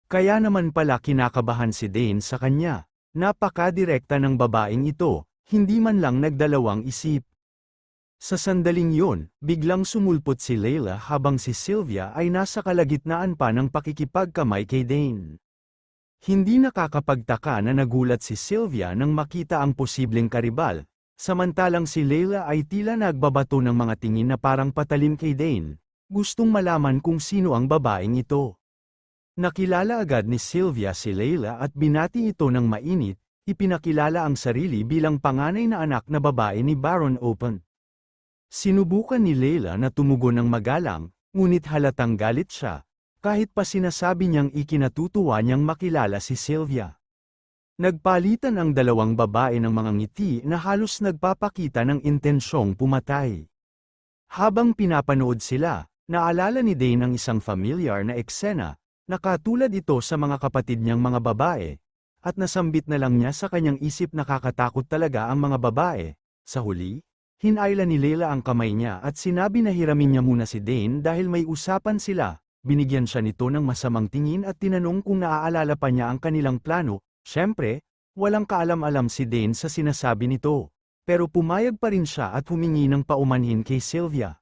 Kaya naman pala kinakabahan si Dane sa kanya. Napaka-direkta ng babaeng ito, hindi man lang nagdalawang isip. Sa sandaling yon, biglang sumulpot si Layla habang si Sylvia ay nasa kalagitnaan pa ng pakikipagkamay kay Dane. Hindi nakakapagtaka na nagulat si Sylvia nang makita ang posibleng karibal, samantalang si Layla ay tila nagbabato ng mga tingin na parang patalim kay Dane, gustong malaman kung sino ang babaeng ito. Nakilala agad ni Sylvia si Layla at binati ito ng mainit, ipinakilala ang sarili bilang panganay na anak na babae ni Baron Open. Sinubukan ni Layla na tumugon ng magalang, ngunit halatang galit siya, kahit pa sinasabi niyang ikinatutuwa niyang makilala si Sylvia. Nagpalitan ang dalawang babae ng mga ngiti na halos nagpapakita ng intensyong pumatay. Habang pinapanood sila, naalala ni Dane ang isang familiar na eksena, na katulad ito sa mga kapatid niyang mga babae, at nasambit na lang niya sa kanyang isip na nakakatakot talaga ang mga babae. Sa huli, hinayla ni Layla ang kamay niya at sinabi na hiramin niya muna si Dane dahil may usapan sila. Binigyan siya nito ng masamang tingin at tinanong kung naaalala pa niya ang kanilang plano. Siyempre, walang kaalam-alam si Dane sa sinasabi nito. Pero pumayag pa rin siya at humingi ng paumanhin kay Sylvia.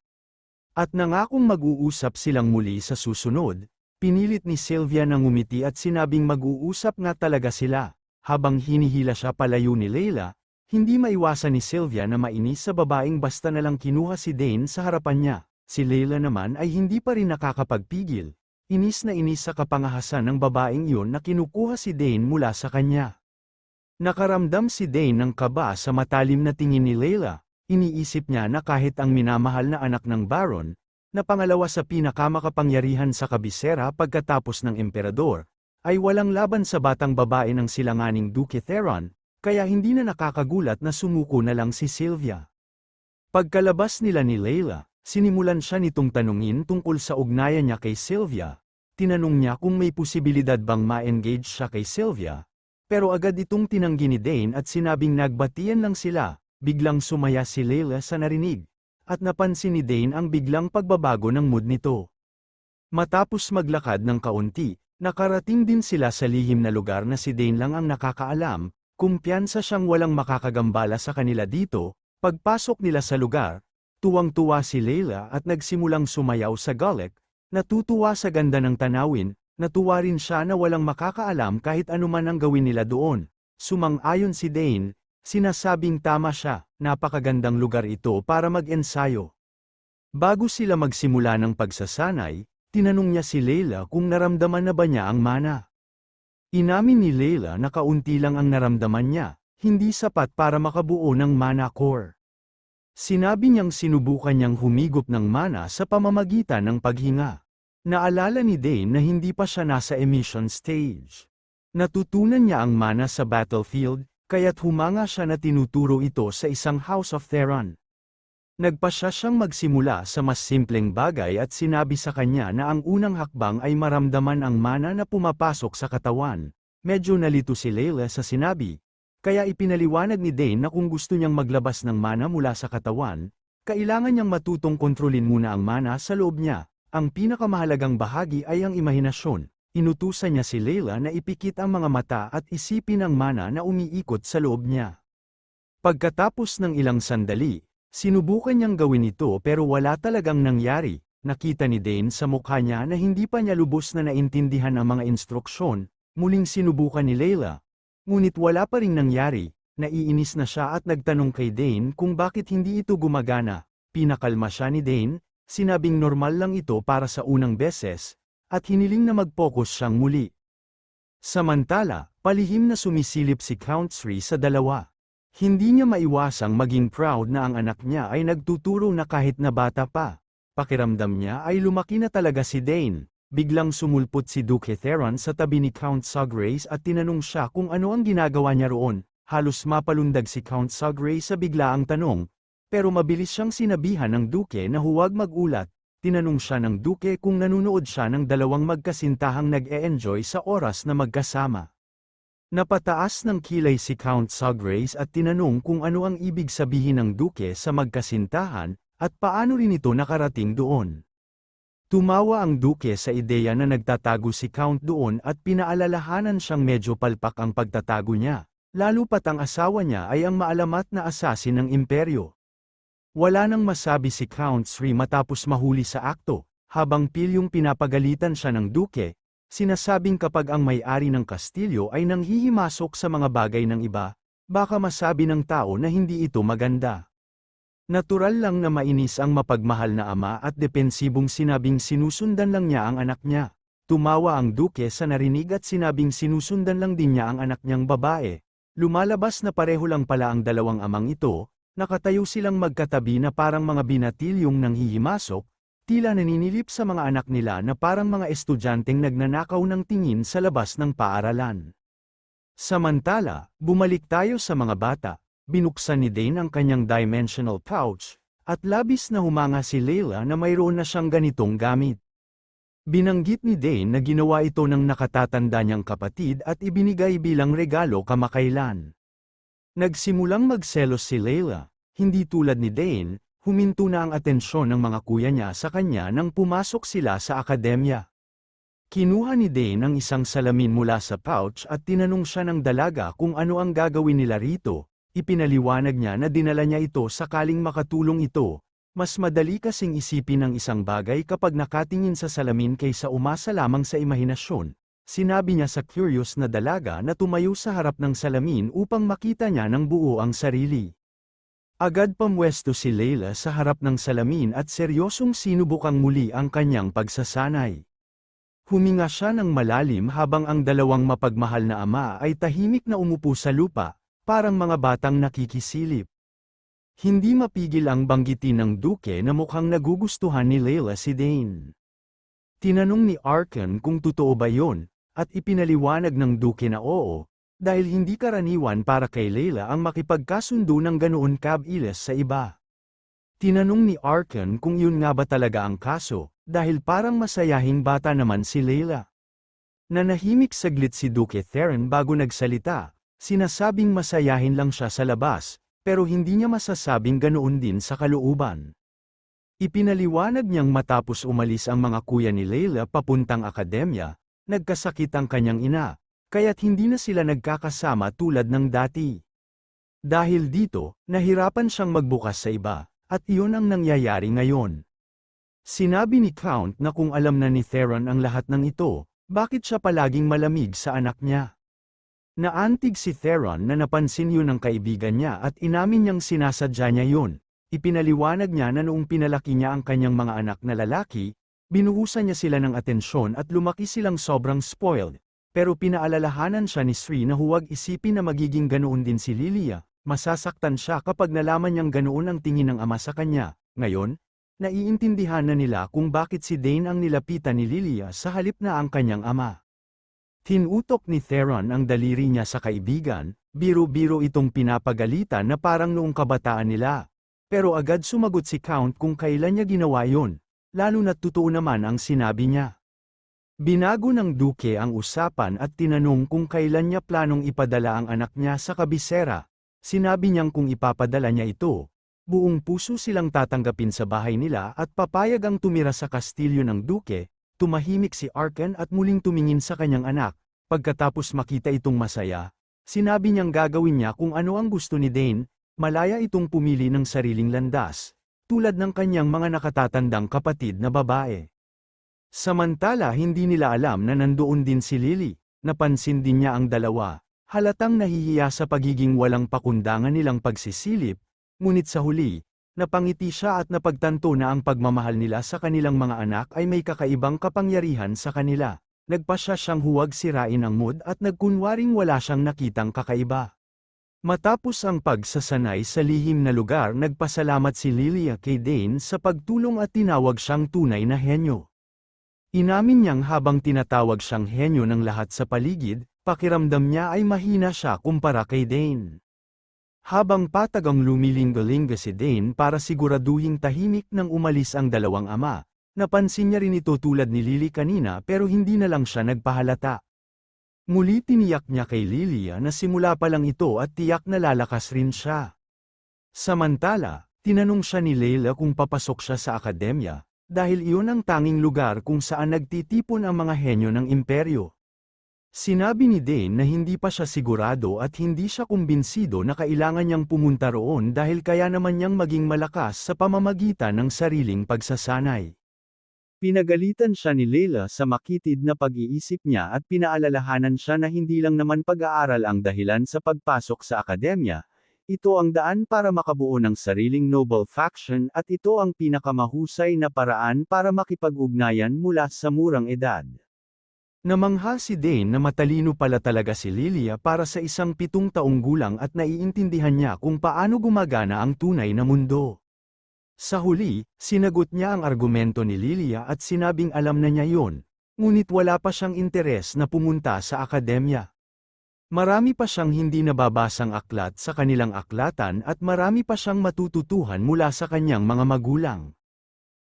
At nangakong mag-uusap silang muli sa susunod, pinilit ni Sylvia na ngumiti at sinabing mag-uusap nga talaga sila. Habang hinihila siya palayo ni Layla, hindi maiwasan ni Sylvia na mainis sa babaeng basta nalang kinuha si Dane sa harapan niya. Si Layla naman ay hindi pa rin nakakapagpigil. Inis na inis sa kapangahasan ng babaeng iyon na kinukuha si Dane mula sa kanya. Nakaramdam si Dane ng kaba sa matalim na tingin ni Layla. Iniisip niya na kahit ang minamahal na anak ng Baron, na pangalawa sa pinakamakapangyarihan sa kabisera pagkatapos ng emperador, ay walang laban sa batang babae ng silanganing Duke Theron, kaya hindi na nakakagulat na sumuko na lang si Sylvia. Pagkalabas nila ni Layla, sinimulan siya nitong tanungin tungkol sa ugnayan niya kay Sylvia. Tinanong niya kung may posibilidad bang ma-engage siya kay Sylvia, pero agad itong tinanggi ni Dane at sinabing nagbatian lang sila. Biglang sumaya si Layla sa narinig, at napansin ni Dane ang biglang pagbabago ng mood nito. Matapos maglakad ng kaunti, nakarating din sila sa lihim na lugar na si Dane lang ang nakakaalam, kumpiyansa siyang walang makakagambala sa kanila dito. Pagpasok nila sa lugar, tuwang-tuwa si Layla at nagsimulang sumayaw sa Golek, natutuwa sa ganda ng tanawin, natuwa rin siya na walang makakaalam kahit anuman ang gawin nila doon. Sumang-ayon si Dane, sinasabing tama siya, napakagandang lugar ito para mag-ensayo. Bago sila magsimula ng pagsasanay, tinanong niya si Layla kung naramdaman na ba niya ang mana. Inamin ni Layla na kaunti lang ang naramdaman niya, hindi sapat para makabuo ng mana core. Sinabi niyang sinubukan niyang humigop ng mana sa pamamagitan ng paghinga. Naalala ni Dane na hindi pa siya nasa emission stage. Natutunan niya ang mana sa battlefield, kaya't humanga siya na tinuturo ito sa isang House of Theron. Nagpasya siyang magsimula sa mas simpleng bagay at sinabi sa kanya na ang unang hakbang ay maramdaman ang mana na pumapasok sa katawan. Medyo nalito si Layla sa sinabi, kaya ipinaliwanag ni Dane na kung gusto niyang maglabas ng mana mula sa katawan, kailangan niyang matutong kontrolin muna ang mana sa loob niya. Ang pinakamahalagang bahagi ay ang imahinasyon. Inutusan niya si Layla na ipikit ang mga mata at isipin ang mana na umiikot sa loob niya. Pagkatapos ng ilang sandali, sinubukan niyang gawin ito pero wala talagang nangyari. Nakita ni Dane sa mukha niya na hindi pa niya lubos na naintindihan ang mga instruksyon. Muling sinubukan ni Layla, ngunit wala pa ring nangyari. Naiinis na siya at nagtanong kay Dane kung bakit hindi ito gumagana. Pinakalma siya ni Dane, sinabing normal lang ito para sa unang beses, at hiniling na mag-focus siyang muli. Samantala, palihim na sumisilip si Count Sri sa dalawa. Hindi niya maiwasang maging proud na ang anak niya ay nagtuturo na kahit na bata pa. Pakiramdam niya ay lumaki na talaga si Dane. Biglang sumulpot si Duke Theron sa tabi ni Count Suggrace at tinanong siya kung ano ang ginagawa niya roon. Halos mapalundag si Count Suggrace sa biglaang tanong, pero mabilis siyang sinabihan ng Duke na huwag magulat. Tinanong siya ng Duke kung nanunood siya ng dalawang magkasintahang nag-e-enjoy sa oras na magkasama. Napataas ng kilay si Count Suggrace at tinanong kung ano ang ibig sabihin ng Duke sa magkasintahan, at paano rin ito nakarating doon. Tumawa ang duke sa ideya na nagtatago si Count doon at pinaalalahanan siyang medyo palpak ang pagtatago niya, lalo pat ang asawa niya ay ang maalamat na asasin ng imperyo. Wala nang masabi si Count Sri matapos mahuli sa akto, habang pilyong pinapagalitan siya ng duke, sinasabing kapag ang may-ari ng kastilyo ay nanghihimasok sa mga bagay ng iba, baka masabi ng tao na hindi ito maganda. Natural lang na mainis ang mapagmahal na ama at depensibong sinabing sinusundan lang niya ang anak niya. Tumawa ang duke sa narinig at sinabing sinusundan lang din niya ang anak niyang babae. Lumalabas na pareho lang pala ang dalawang amang ito, nakatayo silang magkatabi na parang mga binatilyong nanghihimasok, tila naninilip sa mga anak nila na parang mga estudyanteng nagnanakaw ng tingin sa labas ng paaralan. Samantala, bumalik tayo sa mga bata. Binuksan ni Dane ang kanyang dimensional pouch, at labis na humanga si Layla na mayroon na siyang ganitong gamit. Binanggit ni Dane na ginawa ito ng nakatatanda niyang kapatid at ibinigay bilang regalo kamakailan. Nagsimulang magselos si Layla, hindi tulad ni Dane, huminto na ang atensyon ng mga kuya niya sa kanya nang pumasok sila sa akademya. Kinuha ni Dane ang isang salamin mula sa pouch at tinanong siya ng dalaga kung ano ang gagawin nila rito. Ipinaliwanag niya na dinala niya ito sakaling makatulong ito. Mas madali kasing isipin ang isang bagay kapag nakatingin sa salamin kaysa umasa lamang sa imahinasyon. Sinabi niya sa curious na dalaga na tumayo sa harap ng salamin upang makita niya ng buo ang sarili. Agad pamwesto si Layla sa harap ng salamin at seryosong sinubukang muli ang kanyang pagsasanay. Huminga siya ng malalim habang ang dalawang mapagmahal na ama ay tahimik na umupo sa lupa, parang mga batang nakikisilip. Hindi mapigil ang banggitin ng duke na mukhang nagugustuhan ni Layla si Dane. Tinanong ni Arkan kung totoo ba yon, at ipinaliwanag ng duke na oo, dahil hindi karaniwan para kay Layla ang makipagkasundo ng ganoon kabilis sa iba. Tinanong ni Arkan kung yun nga ba talaga ang kaso, dahil parang masayahing bata naman si Layla. Nanahimik saglit si Duke Theron bago nagsalita, sinasabing masayahin lang siya sa labas, pero hindi niya masasabing ganoon din sa kalooban. Ipinaliwanag niyang matapos umalis ang mga kuya ni Layla papuntang akademya, nagkasakit ang kanyang ina, kaya't hindi na sila nagkakasama tulad ng dati. Dahil dito, nahirapan siyang magbukas sa iba, at iyon ang nangyayari ngayon. Sinabi ni Count na kung alam na ni Theron ang lahat ng ito, bakit siya palaging malamig sa anak niya? Naantig si Theron na napansin yun ng kaibigan niya at inamin niyang sinasadya niya yun. Ipinaliwanag niya na noong pinalaki niya ang kanyang mga anak na lalaki, binuhusan niya sila ng atensyon at lumaki silang sobrang spoiled, pero pinaalalahanan siya ni Sri na huwag isipin na magiging ganoon din si Lilia, masasaktan siya kapag nalaman niyang ganoon ang tingin ng ama sa kanya. Ngayon, naiintindihan na nila kung bakit si Dane ang nilapitan ni Lilia sa halip na ang kanyang ama. Tinutok ni Theron ang daliri niya sa kaibigan, biro-biro itong pinapagalitan na parang noong kabataan nila. Pero agad sumagot si Count kung kailan niya ginawa yon, lalo na't totoo naman ang sinabi niya. Binago ng duke ang usapan at tinanong kung kailan niya planong ipadala ang anak niya sa kabisera. Sinabi niyang kung ipapadala niya ito, buong puso silang tatanggapin sa bahay nila at papayag ang tumira sa kastilyo ng duke. Tumahimik si Arkan at muling tumingin sa kanyang anak. Pagkatapos makita itong masaya, sinabi niyang gagawin niya kung ano ang gusto ni Dane. Malaya itong pumili ng sariling landas, tulad ng kanyang mga nakatatandang kapatid na babae. Samantala hindi nila alam na nandoon din si Lily, napansin din niya ang dalawa, halatang nahihiya sa pagiging walang pakundangan nilang pagsisilip, ngunit sa huli, napangiti siya at napagtanto na ang pagmamahal nila sa kanilang mga anak ay may kakaibang kapangyarihan sa kanila. Nagpasya siyang huwag sirain ang mood at nagkunwaring wala siyang nakitang kakaiba. Matapos ang pagsasanay sa lihim na lugar, nagpasalamat si Lilia kay Dane sa pagtulong at tinawag siyang tunay na henyo. Inamin niyang habang tinatawag siyang henyo ng lahat sa paligid, pakiramdam niya ay mahina siya kumpara kay Dane. Habang patagang lumilingga-lingga si Dane para siguraduhing tahimik nang umalis ang dalawang ama, napansin niya rin ito tulad ni Lily kanina pero hindi na lang siya nagpahalata. Muli tiniyak niya kay Lilia na simula pa lang ito at tiyak na lalakas rin siya. Samantala, tinanong siya ni Layla kung papasok siya sa akademya, dahil iyon ang tanging lugar kung saan nagtitipon ang mga henyo ng imperyo. Sinabi ni Dane na hindi pa siya sigurado at hindi siya kumbinsido na kailangan niyang pumunta roon dahil kaya naman niyang maging malakas sa pamamagitan ng sariling pagsasanay. Pinagalitan siya ni Layla sa makitid na pag-iisip niya at pinaalalahanan siya na hindi lang naman pag-aaral ang dahilan sa pagpasok sa akademya, ito ang daan para makabuo ng sariling noble faction at ito ang pinakamahusay na paraan para makipag-ugnayan mula sa murang edad. Namangha si Dane na matalino pala talaga si Lilia para sa isang 7 taong gulang at naiintindihan niya kung paano gumagana ang tunay na mundo. Sa huli, sinagot niya ang argumento ni Lilia at sinabing alam na niya yon, ngunit wala pa siyang interes na pumunta sa akademya. Marami pa siyang hindi nababasang aklat sa kanilang aklatan at marami pa siyang matututuhan mula sa kanyang mga magulang.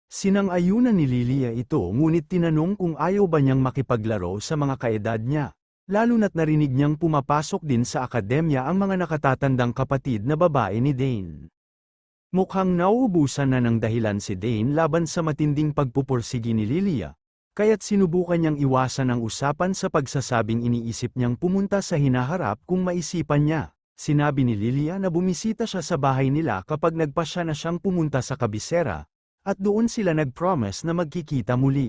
Sinang-ayunan ni Lilia ito ngunit tinanong kung ayaw ba niyang makipaglaro sa mga kaedad niya, lalo na't narinig niyang pumapasok din sa akademya ang mga nakatatandang kapatid na babae ni Dane. Mukhang nauubusan na ng dahilan si Dane laban sa matinding pagpupursigi ni Lilia, kaya't sinubukan niyang iwasan ang usapan sa pagsasabing iniisip niyang pumunta sa hinaharap kung maisipan niya. Sinabi ni Lilia na bumisita siya sa bahay nila kapag nagpasya na siyang pumunta sa kabisera, at doon sila nag-promise na magkikita muli.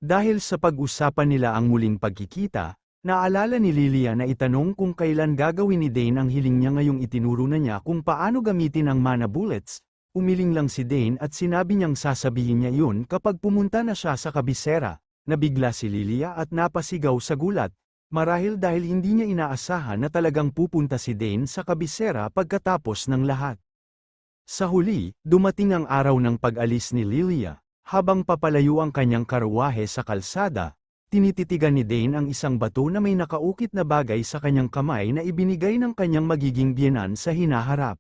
Dahil sa pag-usapan nila ang muling pagkikita, naalala ni Lilia na itanong kung kailan gagawin ni Dane ang hiling niya ngayong itinuro na niya kung paano gamitin ang mana bullets. Umiling lang si Dane at sinabi niyang sasabihin niya yun kapag pumunta na siya sa kabisera. Nabigla si Lilia at napasigaw sa gulat, marahil dahil hindi niya inaasahan na talagang pupunta si Dane sa kabisera pagkatapos ng lahat. Sa huli, dumating ang araw ng pag-alis ni Lilia. Habang papalayo ang kanyang karwahe sa kalsada, tinititigan ni Dane ang isang bato na may nakaukit na bagay sa kanyang kamay na ibinigay ng kanyang magiging biyenan sa hinaharap.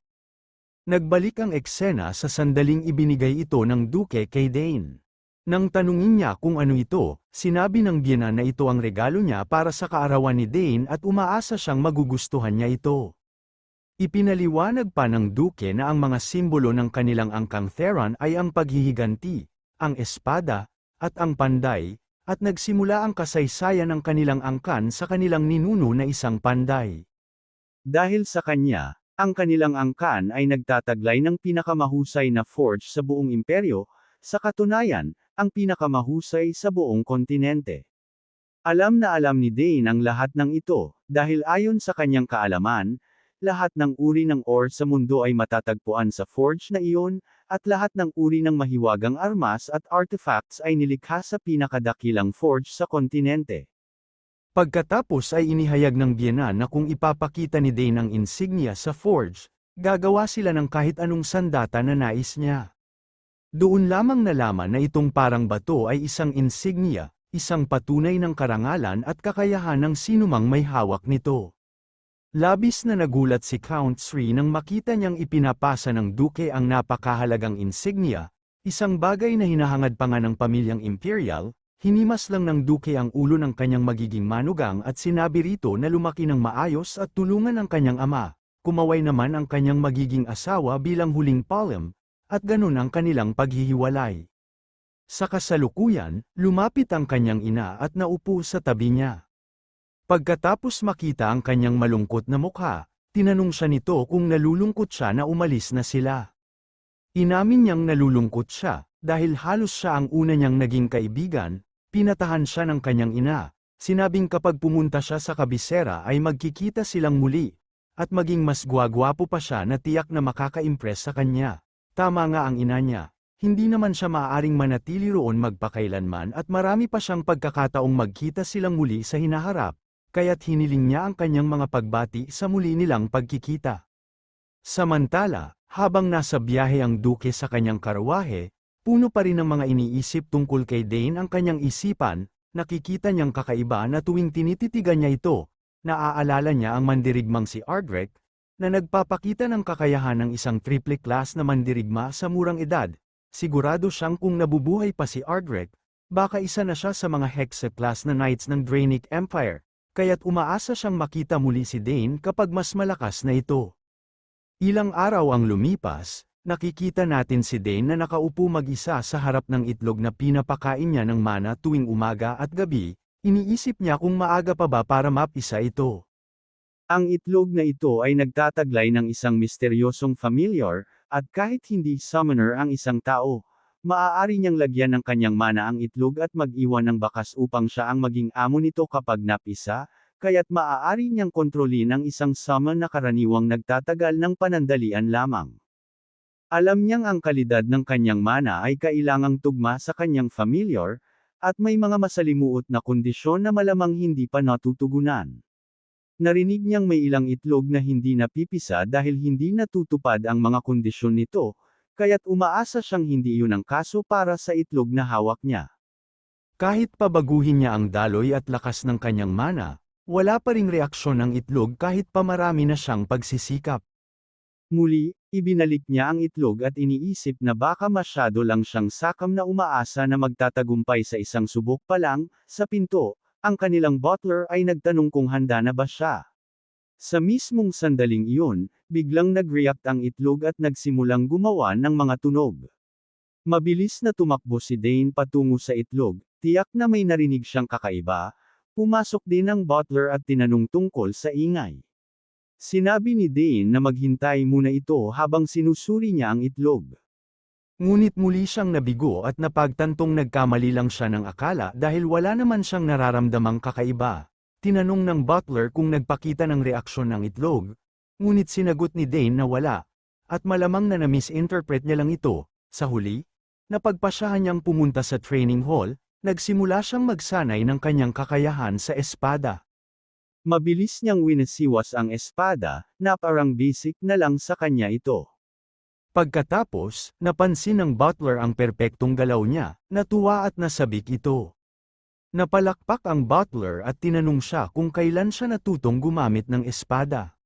Nagbalik ang eksena sa sandaling ibinigay ito ng Duke kay Dane. Nang tanungin niya kung ano ito, sinabi ng biyenan na ito ang regalo niya para sa kaarawan ni Dane at umaasa siyang magugustuhan niya ito. Ipinaliwanag pa ng Duke na ang mga simbolo ng kanilang angkang Theron ay ang paghihiganti, ang espada, at ang panday, at nagsimula ang kasaysayan ng kanilang angkan sa kanilang ninuno na isang panday. Dahil sa kanya, ang kanilang angkan ay nagtataglay ng pinakamahusay na forge sa buong imperyo, sa katunayan, ang pinakamahusay sa buong kontinente. Alam na alam ni Dane ang lahat ng ito, dahil ayon sa kanyang kaalaman, lahat ng uri ng ore sa mundo ay matatagpuan sa forge na iyon, at lahat ng uri ng mahiwagang armas at artifacts ay nilikha sa pinakadakilang forge sa kontinente. Pagkatapos ay inihayag ng biyenan na kung ipapakita ni Dane ang insignia sa forge, gagawa sila ng kahit anong sandata na nais niya. Doon lamang nalaman na itong parang bato ay isang insignia, isang patunay ng karangalan at kakayahan ng sinumang may hawak nito. Labis na nagulat si Count Sri nang makita niyang ipinapasa ng Duke ang napakahalagang insignia, isang bagay na hinahangad pa nga ng pamilyang imperial. Hinimas lang ng Duke ang ulo ng kanyang magiging manugang at sinabi rito na lumaki ng maayos at tulungan ang kanyang ama, kumaway naman ang kanyang magiging asawa bilang huling palm, at ganun ang kanilang paghihiwalay. Sa kasalukuyan, lumapit ang kanyang ina at naupo sa tabi niya. Pagkatapos makita ang kanyang malungkot na mukha, tinanong siya nito kung nalulungkot siya na umalis na sila. Inamin niyang nalulungkot siya, dahil halos siya ang una niyang naging kaibigan, pinatahan siya ng kanyang ina, sinabing kapag pumunta siya sa kabisera ay magkikita silang muli, at maging mas gwagwapo pa siya na tiyak na makaka-impress sa kanya. Tama nga ang ina niya, hindi naman siya maaaring manatili roon magpakailanman at marami pa siyang pagkakataong magkita silang muli sa hinaharap. Kaya't hiniling niya ang kanyang mga pagbati sa muli nilang pagkikita. Samantala, habang nasa biyahe ang Duke sa kanyang karwahe, puno pa rin ng mga iniisip tungkol kay Dane ang kanyang isipan, nakikita niyang kakaiba na tuwing tinititigan niya ito, naaalala niya ang mandirigmang si Ardrek, na nagpapakita ng kakayahan ng isang triple class na mandirigma sa murang edad. Sigurado siyang kung nabubuhay pa si Ardrek, baka isa na siya sa mga Hexa class na knights ng Draenic Empire. Kaya't umaasa siyang makita muli si Dane kapag mas malakas na ito. Ilang araw ang lumipas, nakikita natin si Dane na nakaupo mag-isa sa harap ng itlog na pinapakain niya ng mana tuwing umaga at gabi, iniisip niya kung maaga pa ba para mapisa ito. Ang itlog na ito ay nagtataglay ng isang misteryosong familiar, at kahit hindi summoner ang isang tao, maaari niyang lagyan ng kanyang mana ang itlog at mag-iwan ng bakas upang siya ang maging amo nito kapag napisa, kaya't maaari niyang kontrolin ang isang summon na karaniwang nagtatagal ng panandalian lamang. Alam niyang ang kalidad ng kanyang mana ay kailangang tugma sa kanyang familiar, at may mga masalimuot na kondisyon na malamang hindi pa natutugunan. Narinig niyang may ilang itlog na hindi napipisa dahil hindi natutupad ang mga kondisyon nito, kaya't umaasa siyang hindi iyon ang kaso para sa itlog na hawak niya. Kahit pabaguhin niya ang daloy at lakas ng kanyang mana, wala pa ring reaksyon ng itlog kahit pa marami na siyang pagsisikap. Muli, ibinalik niya ang itlog at iniisip na baka masyado lang siyang sakam na umaasa na magtatagumpay sa isang subok pa lang. Sa pinto, ang kanilang butler ay nagtanong kung handa na ba siya. Sa mismong sandaling iyon, biglang nag-react ang itlog at nagsimulang gumawa ng mga tunog. Mabilis na tumakbo si Dane patungo sa itlog, tiyak na may narinig siyang kakaiba. Pumasok din ang butler at tinanong tungkol sa ingay. Sinabi ni Dane na maghintay muna ito habang sinusuri niya ang itlog. Ngunit muli siyang nabigo at napagtantong nagkamali lang siya ng akala dahil wala naman siyang nararamdamang kakaiba. Tinanong ng butler kung nagpakita ng reaksyon ng itlog, ngunit sinagot ni Dane na wala, at malamang na na-misinterpret niya lang ito. Sa huli, napagpasyahan niyang pumunta sa training hall, nagsimula siyang magsanay ng kanyang kakayahan sa espada. Mabilis niyang winasiwas ang espada, na parang basic na lang sa kanya ito. Pagkatapos, napansin ng butler ang perpektong galaw niya, natuwa at nasabik ito. Napalakpak ang butler at tinanong siya kung kailan siya natutong gumamit ng espada.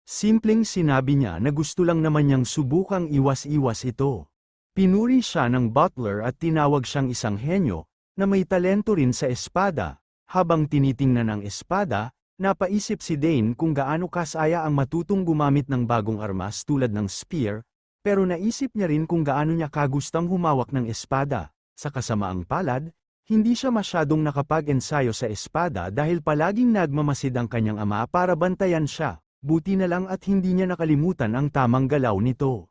Simpleng sinabi niya na gusto lang naman niyang subukang iwas-iwas ito. Pinuri siya ng butler at tinawag siyang isang henyo, na may talento rin sa espada. Habang tinitingnan ang espada, napaisip si Dane kung gaano kasaya ang matutong gumamit ng bagong armas tulad ng spear, pero naisip niya rin kung gaano niya kagustang humawak ng espada. Sa kasamaang palad, hindi siya masyadong nakapag-ensayo sa espada dahil palaging nagmamasid ang kanyang ama para bantayan siya, buti na lang at hindi niya nakalimutan ang tamang galaw nito.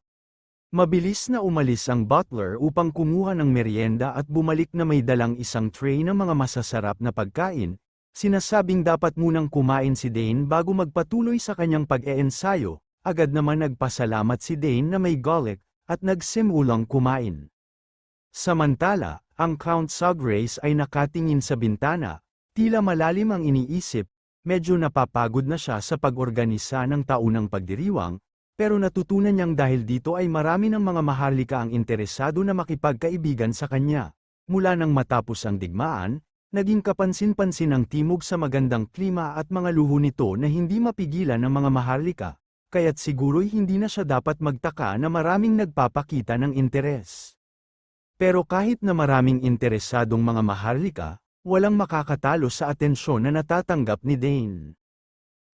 Mabilis na umalis ang butler upang kumuha ng merienda at bumalik na may dalang isang tray ng mga masasarap na pagkain. Sinasabing dapat munang kumain si Dane bago magpatuloy sa kanyang pag-eensayo. Agad naman nagpasalamat si Dane na may garlic, at nagsimulang kumain. Samantala, ang Count Suggrace ay nakatingin sa bintana, tila malalim ang iniisip, medyo napapagod na siya sa pag-organisa ng taunang pagdiriwang, pero natutunan niyang dahil dito ay marami ng mga maharlika ang interesado na makipagkaibigan sa kanya. Mula nang matapos ang digmaan, naging kapansin-pansin ang timog sa magandang klima at mga luho nito na hindi mapigilan ng mga maharlika. Kaya't siguro'y hindi na siya dapat magtaka na maraming nagpapakita ng interes. Pero kahit na maraming interesadong mga maharlika, walang makakatalo sa atensyon na natatanggap ni Dane.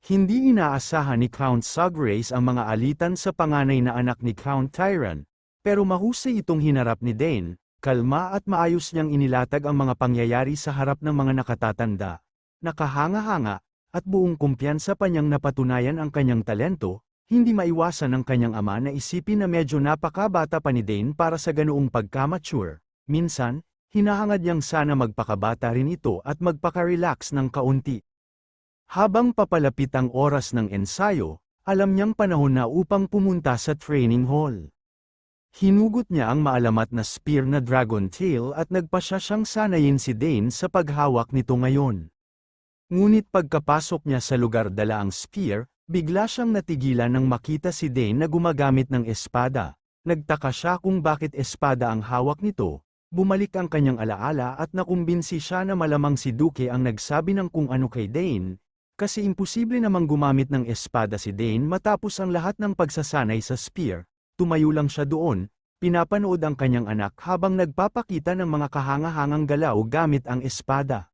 Hindi inaasahan ni Count Suggrace ang mga alitan sa panganay na anak ni Count Tyran, pero mahusay itong hinarap ni Dane, kalma at maayos niyang inilatag ang mga pangyayari sa harap ng mga nakatatanda, nakahanga-hanga, at buong kumpiyansa pa niyang napatunayan ang kanyang talento. Hindi maiwasan ng kanyang ama na isipin na medyo napakabata pa ni Dane para sa ganoong pagka-mature. Minsan, hinahangad niyang sana magpakabata rin ito at magpaka-relax ng kaunti. Habang papalapit ang oras ng ensayo, alam niyang panahon na upang pumunta sa training hall. Hinugot niya ang maalamat na spear na dragon tail at nagpasya siyang sanayin si Dane sa paghawak nito ngayon. Ngunit pagkapasok niya sa lugar dala ang spear, bigla siyang natigilan nang makita si Dane na gumagamit ng espada. Nagtaka siya kung bakit espada ang hawak nito, bumalik ang kanyang alaala at nakumbinsi siya na malamang si Duke ang nagsabi ng kung ano kay Dane, kasi imposible namang gumamit ng espada si Dane matapos ang lahat ng pagsasanay sa spear. Tumayo lang siya doon, pinapanood ang kanyang anak habang nagpapakita ng mga kahangahangang galaw gamit ang espada.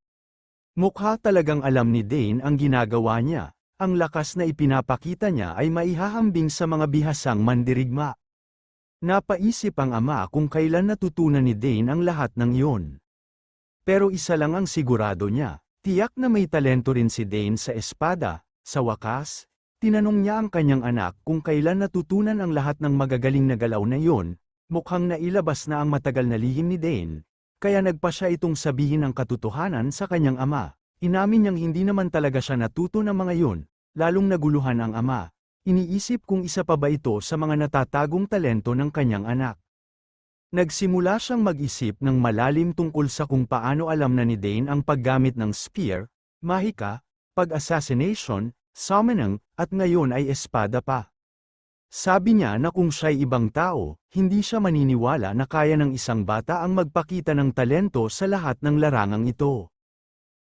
Mukha talagang alam ni Dane ang ginagawa niya. Ang lakas na ipinapakita niya ay maihahambing sa mga bihasang mandirigma. Napaisip ang ama kung kailan natutunan ni Dane ang lahat ng iyon. Pero isa lang ang sigurado niya, tiyak na may talento rin si Dane sa espada. Sa wakas, tinanong niya ang kanyang anak kung kailan natutunan ang lahat ng magagaling na galaw na iyon. Mukhang nailabas na ang matagal na lihim ni Dane, kaya nagpa siya itong sabihin ang katotohanan sa kanyang ama. Inamin niyang hindi naman talaga siya natuto ng mga iyon, lalong naguluhan ang ama. Iniisip kung isa pa ba ito sa mga natatagong talento ng kanyang anak. Nagsimula siyang mag-isip ng malalim tungkol sa kung paano alam na ni Dane ang paggamit ng spear, mahika, pag-assassination, summoning, at ngayon ay espada pa. Sabi niya na kung siya'y ibang tao, hindi siya maniniwala na kaya ng isang bata ang magpakita ng talento sa lahat ng larangang ito.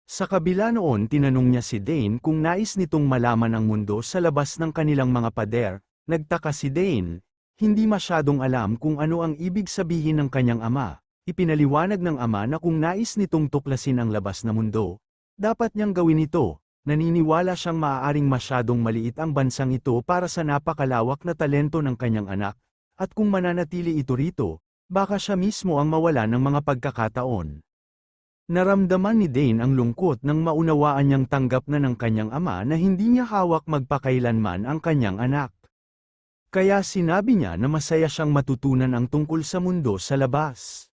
Sa kabila noon tinanong niya si Dane kung nais nitong malaman ang mundo sa labas ng kanilang mga pader. Nagtaka si Dane, hindi masyadong alam kung ano ang ibig sabihin ng kanyang ama. Ipinaliwanag ng ama na kung nais nitong tuklasin ang labas na mundo, dapat niyang gawin ito. Naniniwala siyang maaaring masyadong maliit ang bansang ito para sa napakalawak na talento ng kanyang anak, at kung mananatili ito rito, baka siya mismo ang mawala ng mga pagkakataon. Naramdaman ni Dane ang lungkot nang maunawaan niyang tanggap na ng kanyang ama na hindi niya hawak magpakailanman ang kanyang anak. Kaya sinabi niya na masaya siyang matutunan ang tungkol sa mundo sa labas.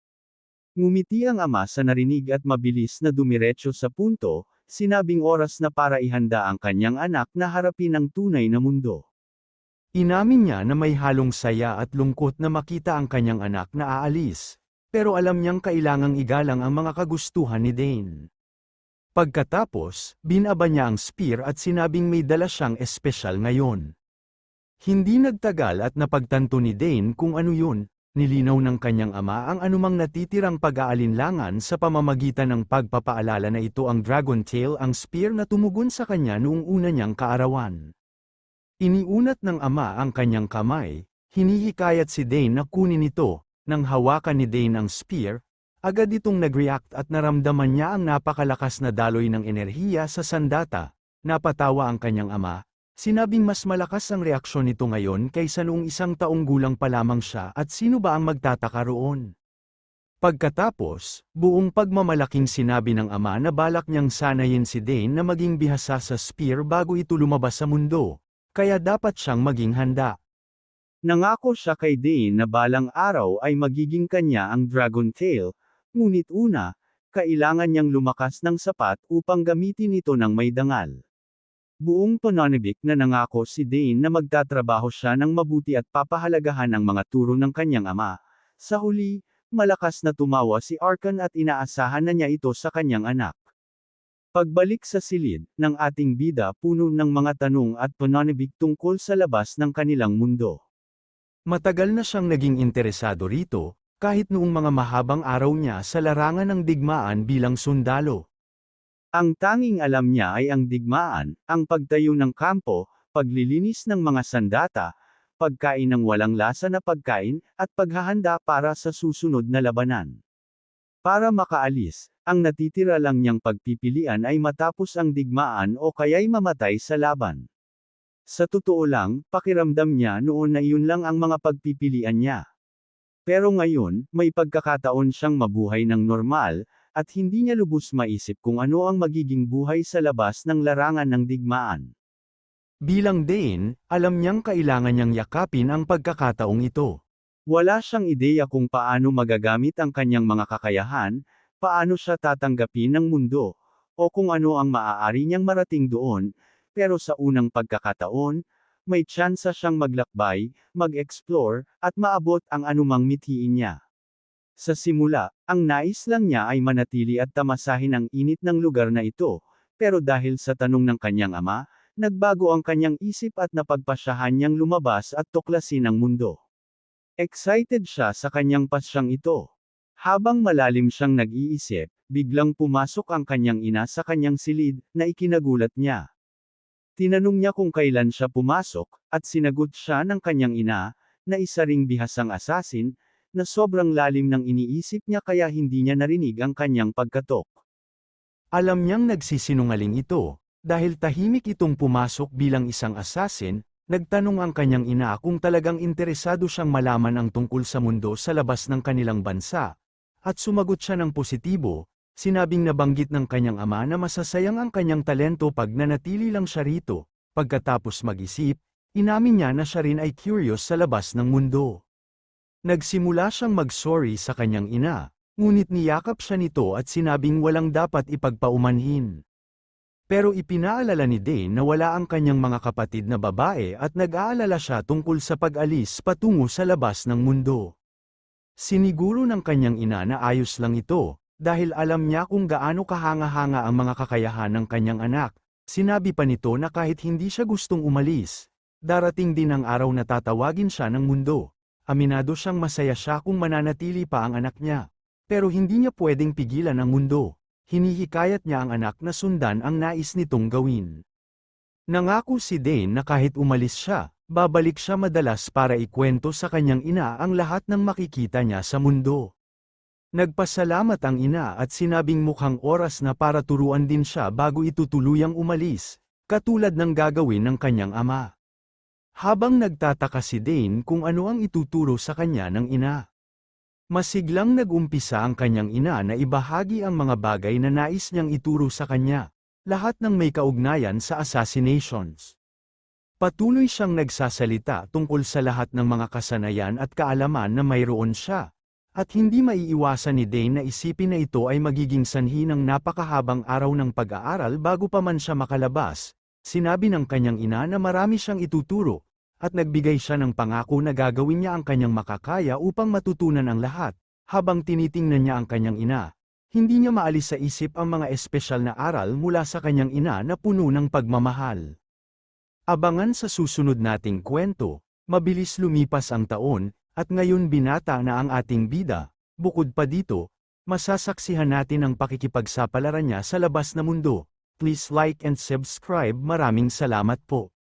Ngumiti ang ama sa narinig at mabilis na dumiretso sa punto, sinabing oras na para ihanda ang kanyang anak na harapin ang tunay na mundo. Inamin niya na may halong saya at lungkot na makita ang kanyang anak na aalis. Pero alam niyang kailangang igalang ang mga kagustuhan ni Dane. Pagkatapos, binaba niya ang spear at sinabing may dala siyang espesyal ngayon. Hindi nagtagal at napagtanto ni Dane kung ano yun, nilinaw ng kanyang ama ang anumang natitirang pag-aalinlangan sa pamamagitan ng pagpapaalala na ito ang Dragon Tail, ang spear na tumugon sa kanya noong una niyang kaarawan. Iniunat ng ama ang kanyang kamay, hinihikayat si Dane na kunin ito. Nang hawakan ni Dane ang spear, agad itong nag-react at naramdaman niya ang napakalakas na daloy ng enerhiya sa sandata. Napatawa ang kanyang ama, sinabing mas malakas ang reaksyon nito ngayon kaysa noong 1 taong gulang pa lamang siya at sino ba ang magtataka roon. Pagkatapos, buong pagmamalaking sinabi ng ama na balak niyang sanayin si Dane na maging bihasa sa spear bago ito lumabas sa mundo, kaya dapat siyang maging handa. Nangako siya kay Dane na balang araw ay magiging kanya ang Dragon Tail, ngunit una, kailangan niyang lumakas ng sapat upang gamitin ito ng may dangal. Buong pananabik na nangako si Dane na magtatrabaho siya ng mabuti at papahalagahan ang mga turo ng kanyang ama. Sa huli, malakas na tumawa si Arkan at inaasahan na niya ito sa kanyang anak. Pagbalik sa silid ng ating bida puno ng mga tanong at pananabik tungkol sa labas ng kanilang mundo. Matagal na siyang naging interesado rito, kahit noong mga mahabang araw niya sa larangan ng digmaan bilang sundalo. Ang tanging alam niya ay ang digmaan, ang pagtayo ng kampo, paglilinis ng mga sandata, pagkain ng walang lasa na pagkain, at paghahanda para sa susunod na labanan. Para makaalis, ang natitira lang niyang pagpipilian ay matapos ang digmaan o kaya'y mamatay sa laban. Sa totoo lang, pakiramdam niya noon na iyon lang ang mga pagpipilian niya. Pero ngayon, may pagkakataon siyang mabuhay ng normal, at hindi niya lubos maisip kung ano ang magiging buhay sa labas ng larangan ng digmaan. Bilang Dane, alam niyang kailangan niyang yakapin ang pagkakataong ito. Wala siyang ideya kung paano magagamit ang kanyang mga kakayahan, paano siya tatanggapin ng mundo, o kung ano ang maaari niyang marating doon. Pero sa unang pagkakataon, may tsansa siyang maglakbay, mag-explore, at maabot ang anumang mithiin niya. Sa simula, ang nais lang niya ay manatili at tamasahin ang init ng lugar na ito, pero dahil sa tanong ng kanyang ama, nagbago ang kanyang isip at napagpasyahan niyang lumabas at tuklasin ang mundo. Excited siya sa kanyang pasyang ito. Habang malalim siyang nag-iisip, biglang pumasok ang kanyang ina sa kanyang silid, na ikinagulat niya. Tinanong niya kung kailan siya pumasok, at sinagot siya ng kanyang ina, na isa ring bihasang asasin, na sobrang lalim ng iniisip niya kaya hindi niya narinig ang kanyang pagkatok. Alam niyang nagsisinungaling ito, dahil tahimik itong pumasok bilang isang asasin, Nagtanong ang kanyang ina kung talagang interesado siyang malaman ang tungkol sa mundo sa labas ng kanilang bansa, at sumagot siya ng positibo. Sinabing nabanggit ng kanyang ama na masasayang ang kanyang talento pag nanatili lang siya rito. Pagkatapos mag-isip, inamin niya na siya rin ay curious sa labas ng mundo. Nagsimula siyang mag-sorry sa kanyang ina, ngunit niyakap siya nito at sinabing walang dapat ipagpaumanhin. Pero ipinaalala ni Dane na wala ang kanyang mga kapatid na babae at nag-aalala siya tungkol sa pag-alis patungo sa labas ng mundo. Siniguro ng kanyang ina na ayos lang ito, dahil alam niya kung gaano kahanga-hanga ang mga kakayahan ng kanyang anak. Sinabi pa nito na kahit hindi siya gustong umalis, darating din ang araw na tatawagin siya ng mundo. Aminado siyang masaya siya kung mananatili pa ang anak niya. Pero hindi niya pwedeng pigilan ang mundo. Hinihikayat niya ang anak na sundan ang nais nitong gawin. Nangako si Dane na kahit umalis siya, babalik siya madalas para ikwento sa kanyang ina ang lahat ng makikita niya sa mundo. Nagpasalamat ang ina at sinabing mukhang oras na para turuan din siya bago itutuluyang umalis, katulad ng gagawin ng kanyang ama. Habang nagtataka si Dane kung ano ang ituturo sa kanya ng ina, masiglang nag-umpisa ang kanyang ina na ibahagi ang mga bagay na nais niyang ituro sa kanya, lahat ng may kaugnayan sa assassinations. Patuloy siyang nagsasalita tungkol sa lahat ng mga kasanayan at kaalaman na mayroon siya. At hindi maiiwasan ni Dane na isipin na ito ay magiging sanhi ng napakahabang araw ng pag-aaral bago pa man siya makalabas. Sinabi ng kanyang ina na marami siyang ituturo, at nagbigay siya ng pangako na gagawin niya ang kanyang makakaya upang matutunan ang lahat. Habang tinitingnan niya ang kanyang ina, hindi niya maalis sa isip ang mga espesyal na aral mula sa kanyang ina na puno ng pagmamahal. Abangan sa susunod nating kwento. Mabilis lumipas ang taon, at ngayon binata na ang ating bida. Bukod pa dito, masasaksihan natin ang pakikipagsapalaran niya sa labas na mundo. Please like and subscribe. Maraming salamat po.